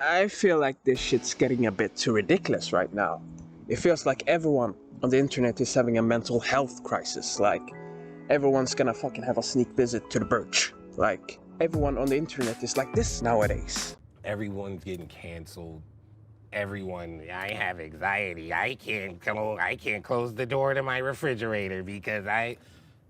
I feel like this shit's getting a bit too ridiculous right now. It feels like everyone on the internet is having a mental health crisis. Like, everyone's gonna fucking have a sneak visit to the Birch. Like, everyone on the internet is like this nowadays. Everyone's getting canceled. I have anxiety. I can't close the door to my refrigerator because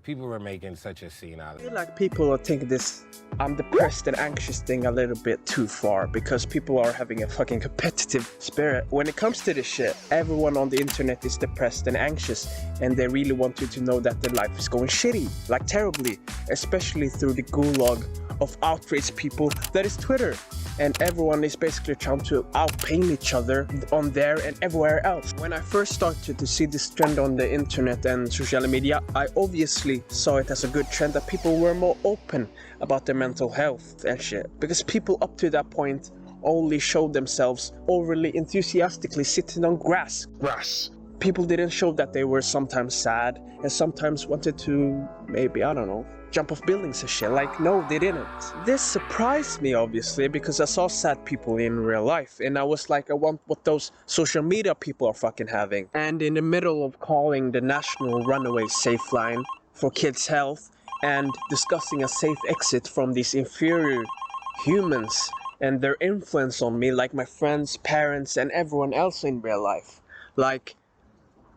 people were making such a scene out of it. I feel like people are taking this I'm depressed and anxious thing a little bit too far because people are having a fucking competitive spirit. When it comes to this shit, everyone on the internet is depressed and anxious and they really want you to know that their life is going shitty, like terribly, especially through the gulag of outraged people that is Twitter. And everyone is basically trying to outpaint each other on there and everywhere else. When I first started to see this trend on the internet and social media, I obviously saw it as a good trend that people were more open about their mental health and shit. Because people up to that point only showed themselves overly enthusiastically sitting on grass. People didn't show that they were sometimes sad and sometimes wanted to maybe, I don't know, jump off buildings and shit. Like, no, they didn't. This surprised me, obviously, because I saw sad people in real life and I was like, I want what those social media people are fucking having. And in the middle of calling the National Runaway Safe Line for kids' health and discussing a safe exit from these inferior humans and their influence on me, like my friends, parents, and everyone else in real life. Like,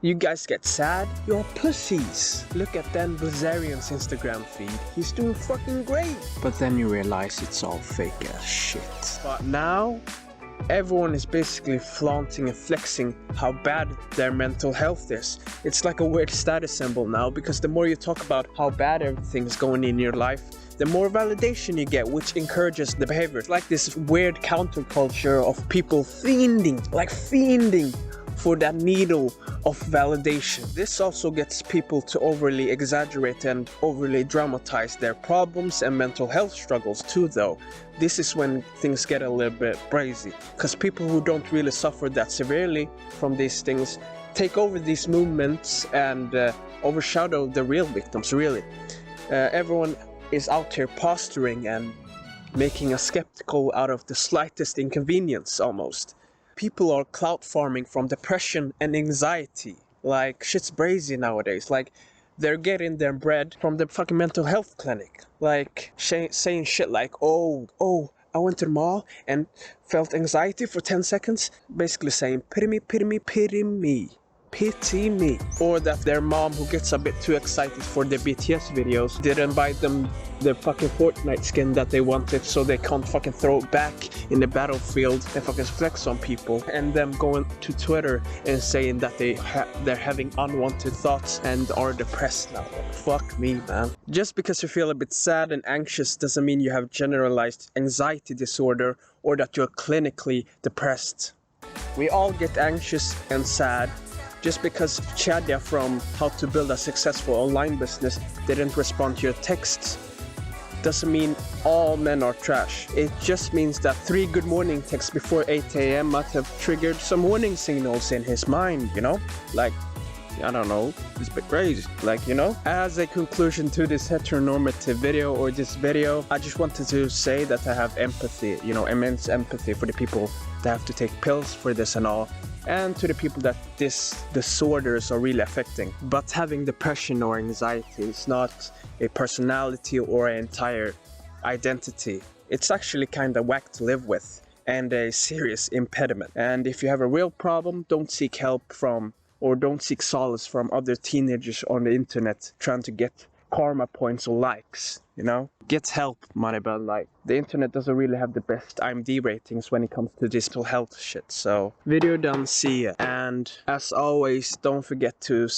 you guys get sad? You're pussies. Look at Dan Bilzerian's Instagram feed. He's doing fucking great. But then you realize it's all fake ass shit. But now, everyone is basically flaunting and flexing how bad their mental health is. It's like a weird status symbol now, because the more you talk about how bad everything's going in your life, the more validation you get, which encourages the behavior. It's like this weird counterculture of people fiending for that needle of validation. This also gets people to overly exaggerate and overly dramatize their problems and mental health struggles too, though. This is when things get a little bit crazy, because people who don't really suffer that severely from these things take over these movements and overshadow the real victims, really. Everyone is out here posturing and making a skeptical out of the slightest inconvenience, almost. People are clout farming from depression and anxiety. Like, shit's crazy nowadays. Like, they're getting their bread from the fucking mental health clinic. Like, saying shit like, oh, I went to the mall and felt anxiety for 10 seconds. Basically saying, pity me. Pity me. Or that their mom, who gets a bit too excited for their BTS videos, didn't buy them the fucking Fortnite skin that they wanted, so they can't fucking throw it back in the battlefield and fucking flex on people. And them going to Twitter and saying that they're having unwanted thoughts and are depressed now. Fuck me, man. Just because you feel a bit sad and anxious doesn't mean you have generalized anxiety disorder or that you're clinically depressed. We all get anxious and sad. Just because Chadia from How to Build a Successful Online Business didn't respond to your texts doesn't mean all men are trash. It just means that 3 good morning texts before 8 a.m. might have triggered some warning signals in his mind, you know? Like, I don't know, it's a bit crazy, like, you know? As a conclusion to this heteronormative video or this video, I just wanted to say that I have empathy, you know, immense empathy for the people that have to take pills for this and all, and to the people that this disorders are really affecting. But having depression or anxiety is not a personality or an entire identity. It's actually kind of whack to live with and a serious impediment. And if you have a real problem, don't seek help from or don't seek solace from other teenagers on the internet trying to get karma points or likes, you know? Get help, Moneybell. Like, the internet doesn't really have the best IMDb ratings when it comes to digital health shit. So, video done, see ya. And as always, don't forget to